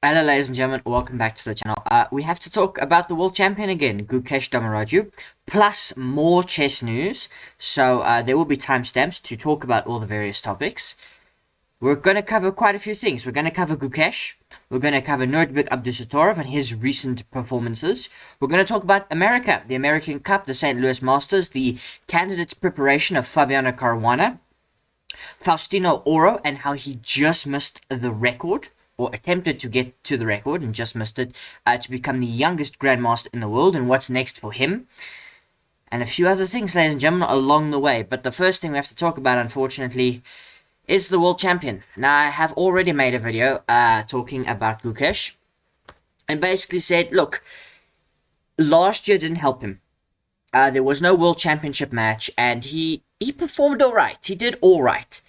Hello ladies and gentlemen, welcome back to the channel. We have to talk about the world champion again, Gukesh Dommaraju, plus more chess news. So there will be timestamps to talk about all the various topics. We're going to cover quite a few things. We're going to cover Gukesh. We're going to cover Nodirbek Abdusattorov and his recent performances. We're going to talk about America, the American Cup, the St. Louis Masters, the candidates' preparation of Fabiano Caruana, Faustino Oro, and how he just missed the record, or attempted to get to the record and just missed it, to become the youngest grandmaster in the world, and what's next for him, and a few other things, ladies and gentlemen, along the way. But the first thing we have to talk about, unfortunately, is the world champion. Now, I have already made a video talking about Gukesh, and basically said, look, last year didn't help him. There was no world championship match, and he performed alright. He did alright.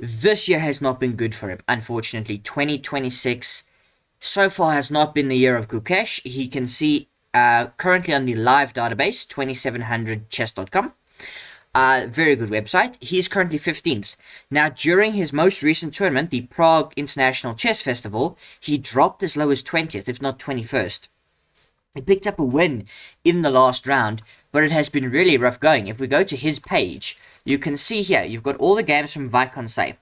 This year has not been good for him, unfortunately. 2026 so far has not been the year of Gukesh. He can see currently on the live database, 2700chess.com. Very good website. He's currently 15th. Now, during his most recent tournament, the Prague International Chess Festival, he dropped as low as 20th, if not 21st. He picked up a win in the last round, but it has been really rough going. If we go to his page, you can see here, you've got all the games from Vaikonsei,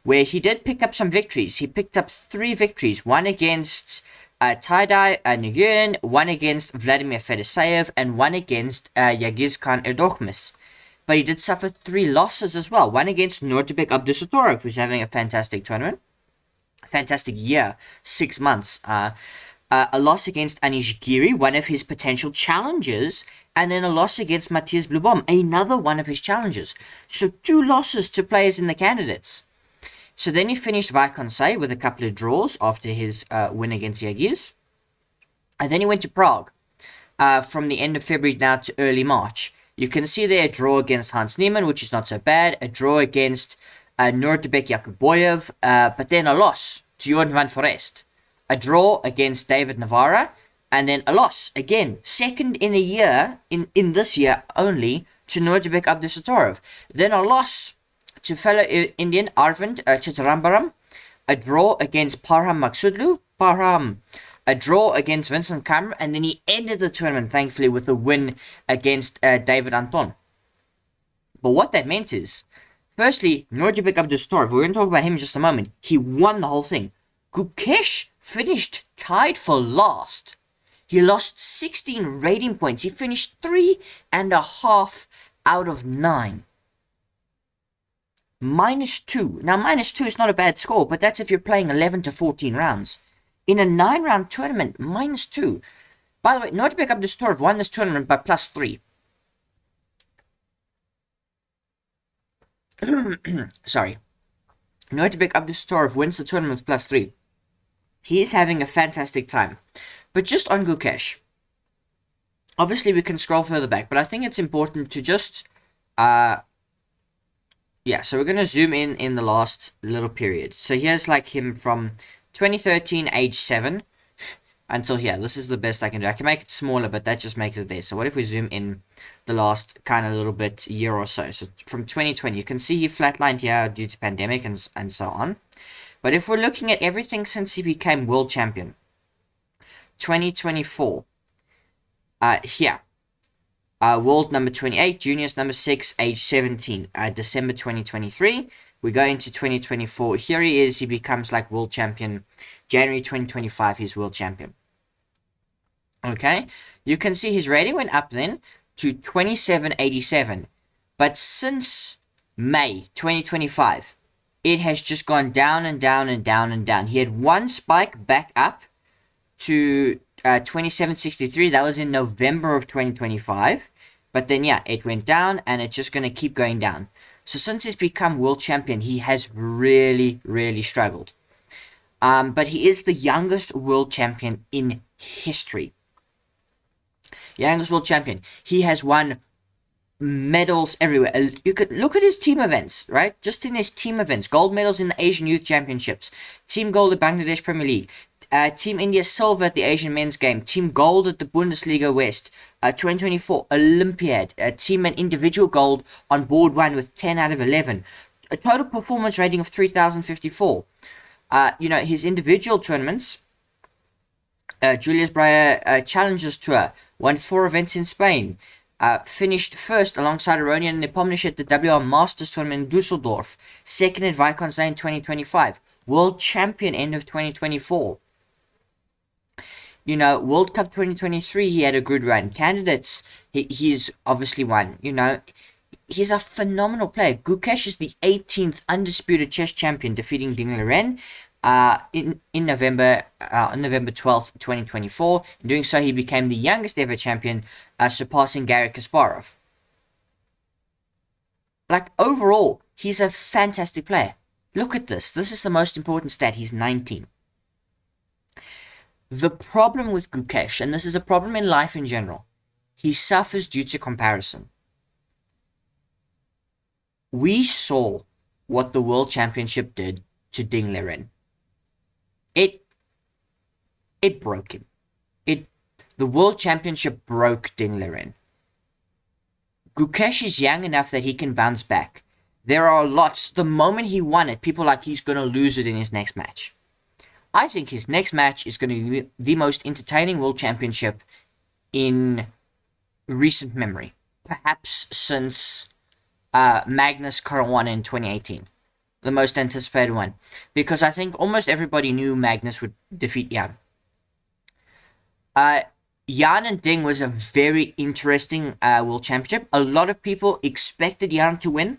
where he did pick up some victories. He picked up 3 victories, one against Taidai Nguyen, one against Vladimir Fedoseev, and one against Yagizkhan Erdoğmes. But he did suffer 3 losses as well. One against Nodirbek Abdusattorov, who's having a fantastic tournament, fantastic year, 6 months. A loss against Anish Giri, one of his potential challengers, and then a loss against Matthias Blubom, another one of his challengers. So 2 losses to players in the candidates. So then he finished Vaikonsei with a couple of draws after his win against Yagiz. And then he went to Prague from the end of February now to early March. You can see there a draw against Hans Niemann, which is not so bad. A draw against Nodirbek Yakuboyev, but then a loss to Jordan van Forest. A draw against David Navarra, and then a loss, again, second in a year, in this year only, to Nodirbek Abdusattorov. Then a loss to fellow Indian Arvind Chitrambaram, a draw against Parham Maksudlu, a draw against Vincent Kamra, and then he ended the tournament, thankfully, with a win against David Anton. But what that meant is, firstly, Nodirbek Abdusattorov, we're going to talk about him in just a moment, he won the whole thing. Gukesh finished tied for last. He lost 16 rating points. He finished 3.5 out of 9. -2. Now, -2 is not a bad score, but that's if you're playing 11 to 14 rounds. In a 9-round tournament, -2. By the way, Nodirbek Abdusattorov won this tournament by +3. Sorry. Nodirbek Abdusattorov wins the tournament with +3. He is having a fantastic time. But just on Gukesh, obviously we can scroll further back, but I think it's important to just, so we're going to zoom in the last little period. So here's like him from 2013, age 7, until here. This is the best I can do. I can make it smaller, but that just makes it there. So what if we zoom in the last kind of little bit year or so? So from 2020, you can see he flatlined here due to pandemic and so on. But if we're looking at everything since he became world champion, 2024, here, world number 28, juniors number 6, age 17, December 2023. We go into 2024. Here he is. He becomes like world champion. January 2025, he's world champion. Okay, you can see his rating went up then to 2787. But since May 2025, it has just gone down and down and down and down. He had one spike back up to 2763. That was in November of 2025. But then, yeah, it went down and it's just going to keep going down. So since he's become world champion, he has really, really struggled. But he is the youngest world champion in history. Youngest world champion. He has won medals everywhere. You could look at his team events, right? Just in his team events. Gold medals in the Asian Youth Championships. Team gold at Bangladesh Premier League. Team India silver at the Asian Men's Game. Team gold at the Bundesliga West. 2024 Olympiad. Team and individual gold on board 1 with 10 out of 11. A total performance rating of 3,054. His individual tournaments, Julius Breyer Challengers Tour, won 4 events in Spain. Finished first alongside Aronian and Nepomniachtchi at the WR Masters Tournament in Dusseldorf. Second at Viscount's in 2025. World Champion end of 2024. World Cup 2023, he had a good run. Candidates, he's obviously won. He's a phenomenal player. Gukesh is the 18th undisputed chess champion, defeating Ding Liren in November, on November 12th, 2024. In doing so, he became the youngest ever champion, surpassing Garry Kasparov. Overall, he's a fantastic player. Look at this. This is the most important stat. He's 19. The problem with Gukesh, and this is a problem in life in general, he suffers due to comparison. We saw what the World Championship did to Ding Liren. It broke him. The World Championship broke Ding Liren. Gukesh is young enough that he can bounce back. There are lots. The moment he won it, people are like he's going to lose it in his next match. I think his next match is going to be the most entertaining World Championship in recent memory. Perhaps since Magnus Caruana in 2018. The most anticipated one. Because I think almost everybody knew Magnus would defeat Jan. Jan and Ding was a very interesting World Championship. A lot of people expected Jan to win.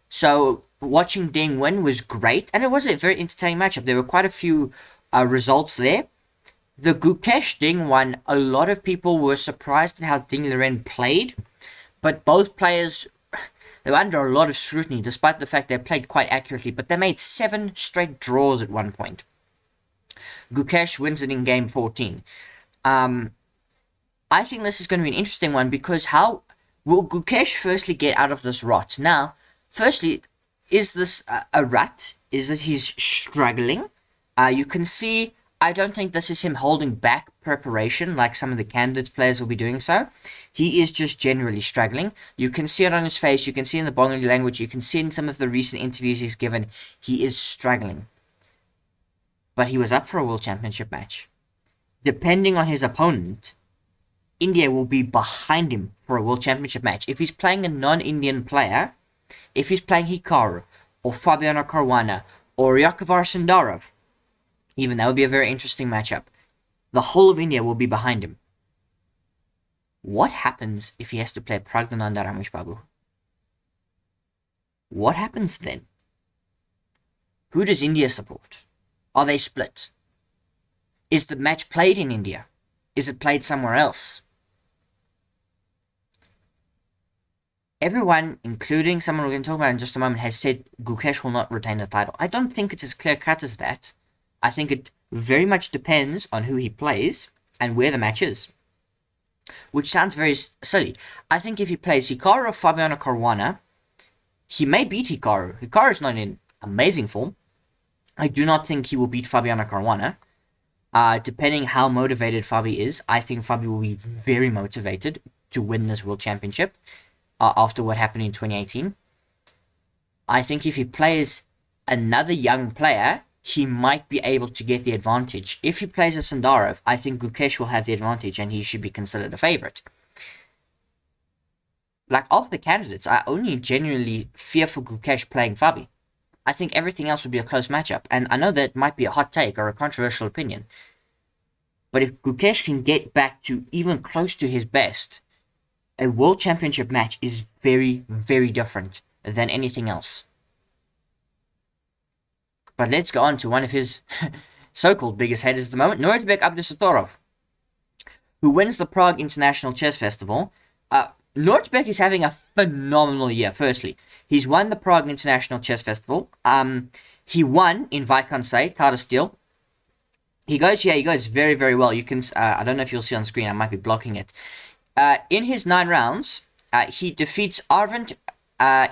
So watching Ding win was great. And it was a very entertaining matchup. There were quite a few results there. The Gukesh Ding one, a lot of people were surprised at how Ding Liren played. But both players, they were under a lot of scrutiny, despite the fact they played quite accurately. But they made 7 straight draws at one point. Gukesh wins it in game 14. I think this is going to be an interesting one because how will Gukesh firstly get out of this rut? Now, firstly, is this a rut? Is it he's struggling? You can see, I don't think this is him holding back preparation like some of the candidates players will be doing so. He is just generally struggling. You can see it on his face. You can see in the Bengali language. You can see in some of the recent interviews he's given. He is struggling. But he was up for a World Championship match. Depending on his opponent, India will be behind him for a World Championship match. If he's playing a non-Indian player, if he's playing Hikaru, or Fabiano Caruana, or Yakovar Sundarov, even that would be a very interesting matchup. The whole of India will be behind him. What happens if he has to play Pragnananda Rameshbabu? What happens then? Who does India support? Are they split? Is the match played in India? Is it played somewhere else? Everyone, including someone we're going to talk about in just a moment, has said Gukesh will not retain the title. I don't think it's as clear-cut as that. I think it very much depends on who he plays and where the match is. Which sounds very silly. I think if he plays Hikaru or Fabiano Caruana, he may beat Hikaru. Hikaru is not in amazing form. I do not think he will beat Fabiano Caruana. Depending how motivated Fabi is, I think Fabi will be very motivated to win this World Championship after what happened in 2018. I think if he plays another young player, he might be able to get the advantage. If he plays a Sundarov, I think Gukesh will have the advantage and he should be considered a favorite. Of the candidates, I only genuinely fear for Gukesh playing Fabi. I think everything else would be a close matchup. And I know that might be a hot take or a controversial opinion. But if Gukesh can get back to even close to his best, a World Championship match is very, very different than anything else. But let's go on to one of his so-called biggest haters at the moment, Nodirbek Abdusattorov, who wins the Prague International Chess Festival. Nodirbek is having a phenomenal year, firstly. He's won the Prague International Chess Festival. He won in Viscount's Tata Steel. He goes very, very well. You can, I don't know if you'll see on screen, I might be blocking it. In his 9 rounds, he defeats Arvind,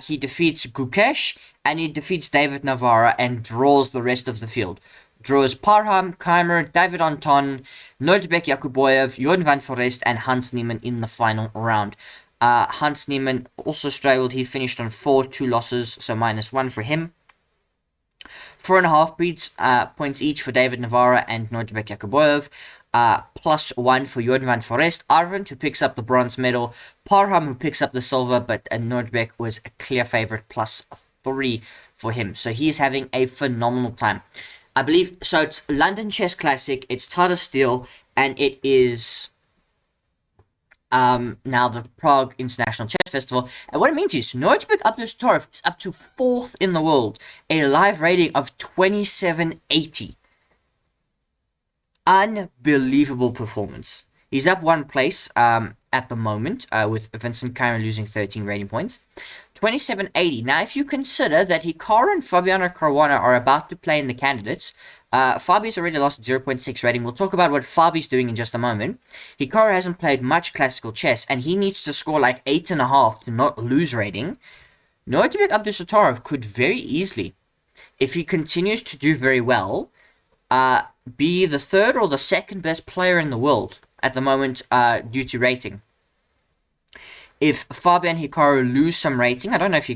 he defeats Gukesh, and he defeats David Navarra and draws the rest of the field. Draws Parham, Keimer, David Anton, Nodirbek Yakuboyev, Jordan van Forest, and Hans Niemann in the final round. Hans Niemann also struggled. He finished on 4, 2 losses, so -1 for him. 4.5 points each for David Navarra and Nodirbek Abdusattorov. +1 for Jordan van Forest. Arvind, who picks up the bronze medal. Parham, who picks up the silver, but Nodirbek was a clear favorite, +3 for him. So he's having a phenomenal time. I believe, so it's London Chess Classic, it's Tata Steel, and it is now the Prague International Chess Festival. And what it means is Nodirbek Abdusattorov is up to 4th in the world, a live rating of 2780. Unbelievable performance. He's up 1 place at the moment, with Vincent Keimer losing 13 rating points. 2780. Now, if you consider that Hikaru and Fabiano Caruana are about to play in the candidates, Fabi's already lost 0.6 rating. We'll talk about what Fabi's doing in just a moment. Hikaru hasn't played much classical chess, and he needs to score like 8.5 to not lose rating. Nodirbek Abdusattorov could very easily, if he continues to do very well, be the 3rd or the 2nd best player in the world at the moment, due to rating. If Fabi and Hikaru lose some rating, I don't know if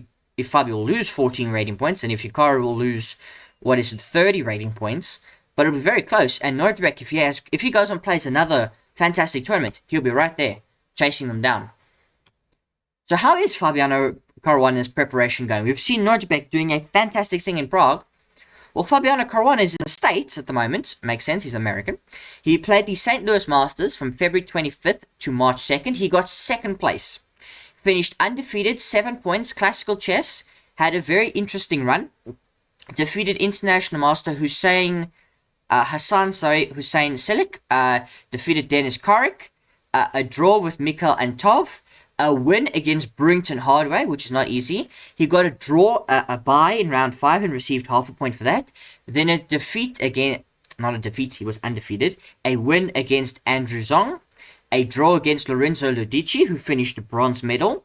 Fabi will lose 14 rating points, and if Hikaru will lose, 30 rating points, but it'll be very close. And Nodirbek, if he goes and plays another fantastic tournament, he'll be right there, chasing them down. So how is Fabiano Caruana's preparation going? We've seen Nodirbek doing a fantastic thing in Prague. Well, Fabiano Caruana is in the States at the moment. Makes sense, he's American. He played the St. Louis Masters from February 25th to March 2nd. He got 2nd place. Finished undefeated, 7 points, classical chess. Had a very interesting run. Defeated international master Hussein Selik. Defeated Denis Karik. A draw with Mikhail Antov. A win against Brington Hardway, which is not easy. He got a draw, a bye in round 5 and received half a point for that. Then a defeat again, not a defeat, he was undefeated. A win against Andrew Zong. A draw against Lorenzo Ludici, who finished the bronze medal.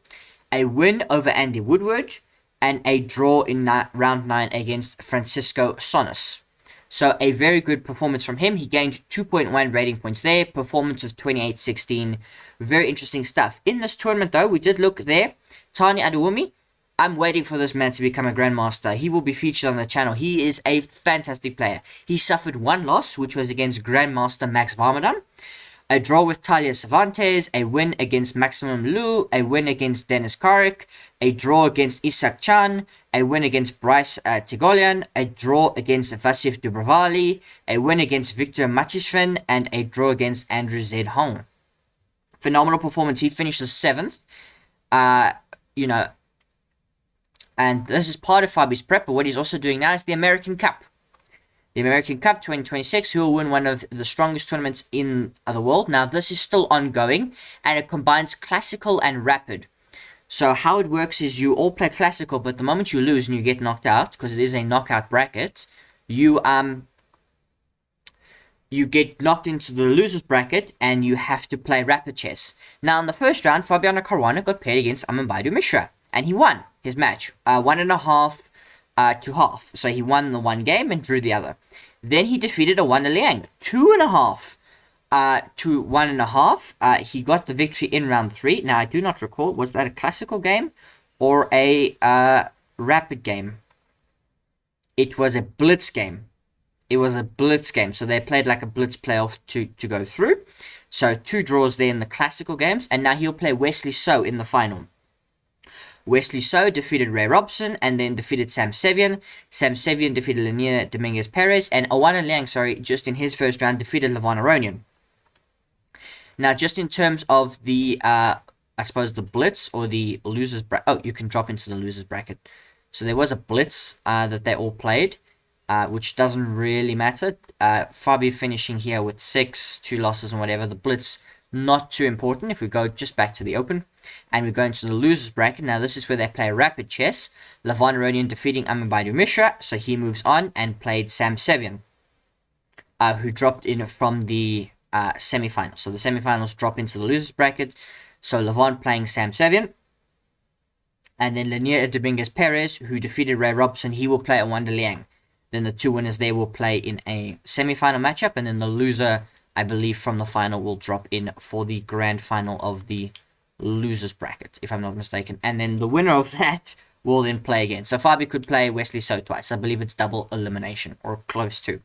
A win over Andy Woodward. And a draw in round 9 against Francisco Sonis. So a very good performance from him. He gained 2.1 rating points there. Performance of 28-16. Very interesting stuff. In this tournament, though, we did look there. Tani Adewumi. I'm waiting for this man to become a grandmaster. He will be featured on the channel. He is a fantastic player. He suffered 1 loss, which was against Grandmaster Max Varmadan. A draw with Talia Cervantes, a win against Maximum Liu, a win against Denis Karik, a draw against Isak Chan, a win against Bryce Tigolian, a draw against Vasif Dubravali, a win against Victor Machishvin, and a draw against Andrew Z. Hong. Phenomenal performance. He finishes 7th. And this is part of Fabi's prep, but what he's also doing now is the American Cup. The American Cup 2026, who will win one of the strongest tournaments in the world. Now, this is still ongoing, and it combines classical and rapid. So how it works is you all play classical, but the moment you lose and you get knocked out, because it is a knockout bracket, you get knocked into the loser's bracket, and you have to play rapid chess. Now, in the first round, Fabiano Caruana got paired against Dommaraju Gukesh, and he won his match, 1.5 to half. So he won the one game and drew the other. Then he defeated Owana Liang, 2.5 to 1.5. He got the victory in round 3. Now, I do not recall, was that a classical game or a rapid game? It was a blitz game. So they played like a blitz playoff to go through. So 2 draws there in the classical games. And now he'll play Wesley So in the final. Wesley So defeated Ray Robson and then defeated Sam Sevian. Sam Sevian defeated Lanier Dominguez Perez. And Owana Liang, just in his first round, defeated Levon Aronian. Now, just in terms of the, I suppose, the blitz or the losers bracket. Oh, you can drop into the losers bracket. So there was a blitz that they all played, which doesn't really matter. Fabi finishing here with 6, 2 losses and whatever. The blitz, not too important. If we go just back to the open and we go into the losers bracket. Now, this is where they play rapid chess. Levon Aronian defeating Amirbaidu Mishra. So he moves on and played Sam Sevian, who dropped in from the semi-finals. So the semi-finals drop into the losers bracket. So Levon playing Sam Sevian. And then Lanier Dominguez Perez, who defeated Ray Robson, he will play Owana Liang. Then the 2 winners there will play in a semi-final matchup. And then the loser, I believe, from the final will drop in for the grand final of the losers bracket, if I'm not mistaken. And then the winner of that will then play again. So Fabi could play Wesley So twice. I believe it's double elimination or close to.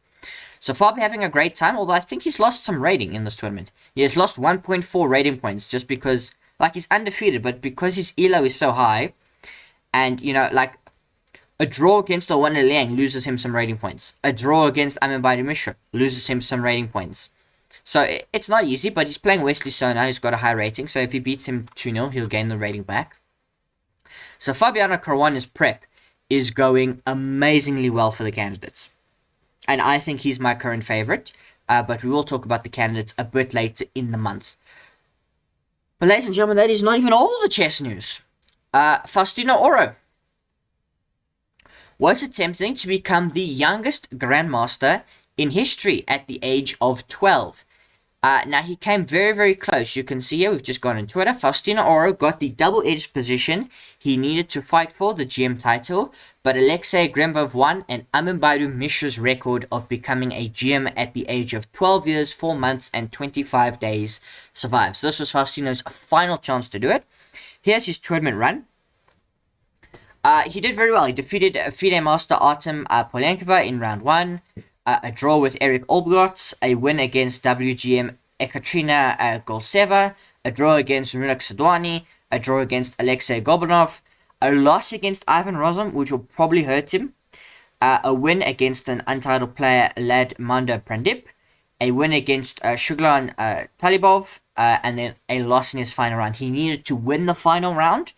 So Fabi having a great time, although I think he's lost some rating in this tournament. He has lost 1.4 rating points just because, like, he's undefeated, but because his elo is so high, and, you know, like, a draw against Owana Liang loses him some rating points. A draw against Amimbari Mishra loses him some rating points. So it's not easy, but he's playing Wesley So now, who's got a high rating, so if he beats him 2-0, he'll gain the rating back. So Fabiano Caruana's prep is going amazingly well for the candidates. And I think he's my current favorite. But we will talk about the candidates a bit later in the month. But ladies and gentlemen, that is not even all the chess news. Faustino Oro was attempting to become the youngest grandmaster in history at the age of 12. Now, he came very, very close. You can see here, we've just gone on Twitter. Faustino Oro got the double-edged position he needed to fight for the GM title, but Alexei Grembov won, and Amimbari Mishra's record of becoming a GM at the age of 12 years, 4 months, and 25 days survived. So this was Faustino's final chance to do it. Here's his tournament run. He did very well. He defeated FIDE master Artem Polenkova in round 1. A draw with Eric Olbgott, a win against WGM Ekaterina Goltseva, a draw against Runak Sadwani, a draw against Alexei Gobanov, a loss against Ivan Rozum, which will probably hurt him, a win against an untitled player Lad Manda Prandip, a win against Shuglan Talibov, and then a loss in his final round. He needed to win the final round.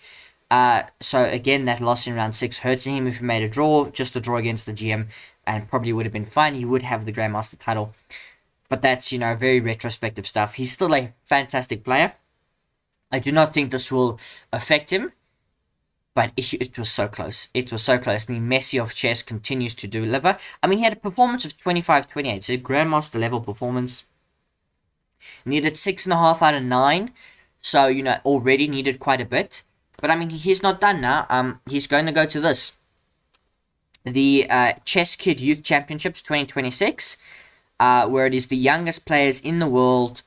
So again, that loss in round 6 hurts him. If he made a draw, just a draw against the GM, and probably would have been fine. He would have the Grandmaster title. But that's, you know, very retrospective stuff. He's still a fantastic player. I do not think this will affect him. But it was so close. It was so close. And the Messi of chess continues to deliver. I mean, he had a performance of 25-28. So a Grandmaster level performance. Needed 6.5 out of 9. So, you know, already needed quite a bit. But, I mean, he's not done now. He's going to go to this. The Chess Kid Youth Championships 2026, where it is the youngest players in the world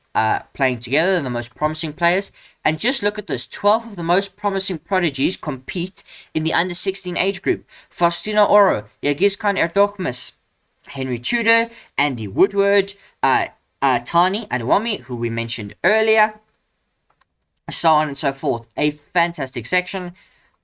playing together, the most promising players. And just look at this, 12 of the most promising prodigies compete in the under-16 age group. Faustino Oro, Yagizkhan Erdoğmuş, Henry Tudor, Andy Woodward, Tani Adewami, who we mentioned earlier, so on and so forth. A fantastic section.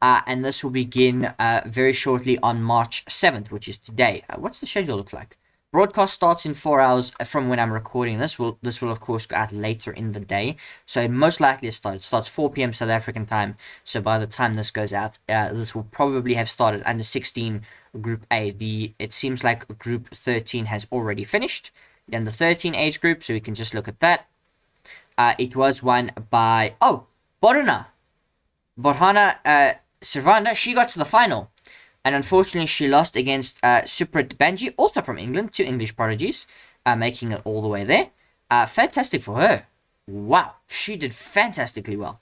And this will begin very shortly on March 7th, which is today. What's the schedule look like? Broadcast starts in 4 hours from when I'm recording this. This will of course go out later in the day. So most likely it starts 4 p.m. South African time. So by the time this goes out, this will probably have started under 16 Group A. It seems like Group 13 has already finished. Then the 13 age group, so we can just look at that. It was won by Borhana Sirvanda. She got to the final, and unfortunately she lost against Suprit Banji, also from England, 2 English prodigies, making it all the way there. Fantastic for her. Wow, she did fantastically well.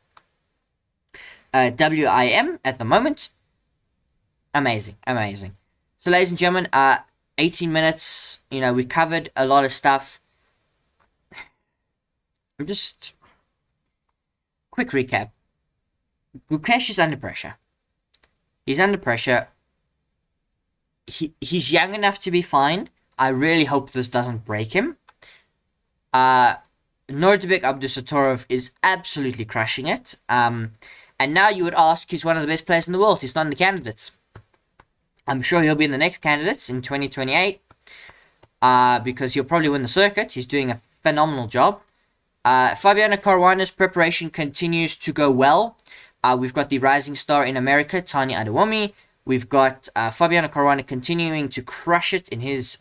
WIM at the moment, amazing. So ladies and gentlemen, 18 minutes, you know, we covered a lot of stuff. Just quick recap. Gukesh is under pressure. He's under pressure. He's young enough to be fine. I really hope this doesn't break him. Nodirbek Abdusattorov is absolutely crushing it. And now you would ask, he's one of the best players in the world. He's not in the candidates. I'm sure he'll be in the next candidates in 2028. Because he'll probably win the circuit. He's doing a phenomenal job. Fabiano Caruana's preparation continues to go well. We've got the rising star in America, Tani Adewami. We've got Fabiano Caruana continuing to crush it in his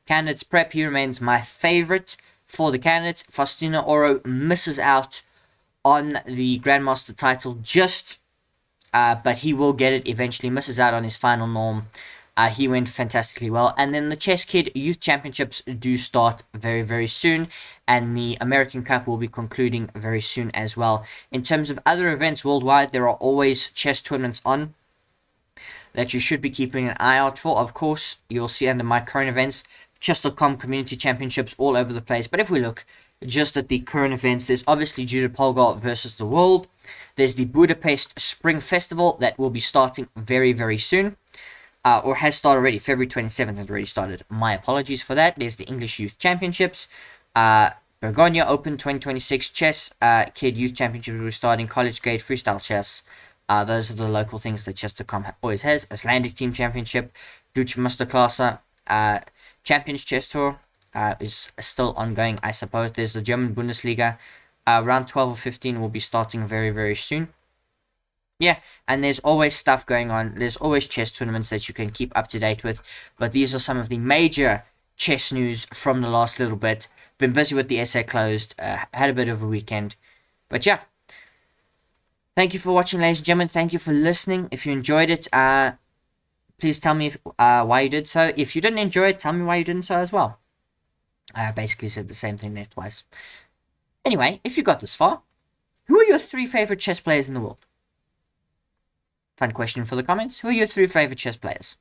candidates prep. He remains my favorite for the candidates. Faustino Oro misses out on the Grandmaster title but he will get it eventually. Misses out on his final norm. He went fantastically well. And then the Chess Kid Youth Championships do start very, very soon. And the American Cup will be concluding very soon as well. In terms of other events worldwide, there are always chess tournaments on that you should be keeping an eye out for. Of course, you'll see under my current events, Chess.com community championships all over the place. But if we look just at the current events, there's obviously Judith Polgar versus the world. There's the Budapest Spring Festival that will be starting very, very soon. Or has started already. February 27th has already started. My apologies for that. There's the English Youth Championships. Bergonia Open 2026 Chess Kid Youth Championships will be starting. College Grade Freestyle Chess. Those are the local things that Chess.com always has. Icelandic Team Championship. Dutch Masterclass. Champions Chess Tour is still ongoing, I suppose. There's the German Bundesliga. Round 12 or 15 will be starting very, very soon. Yeah, and there's always stuff going on. There's always chess tournaments that you can keep up to date with. But these are some of the major chess news from the last little bit. Been busy with the essay closed. Had a bit of a weekend. But yeah. Thank you for watching, ladies and gentlemen. Thank you for listening. If you enjoyed it, please tell me why you did so. If you didn't enjoy it, tell me why you didn't so as well. I basically said the same thing there twice. Anyway, if you got this far, who are your 3 favorite chess players in the world? Fun question for the comments. Who are your 3 favorite chess players?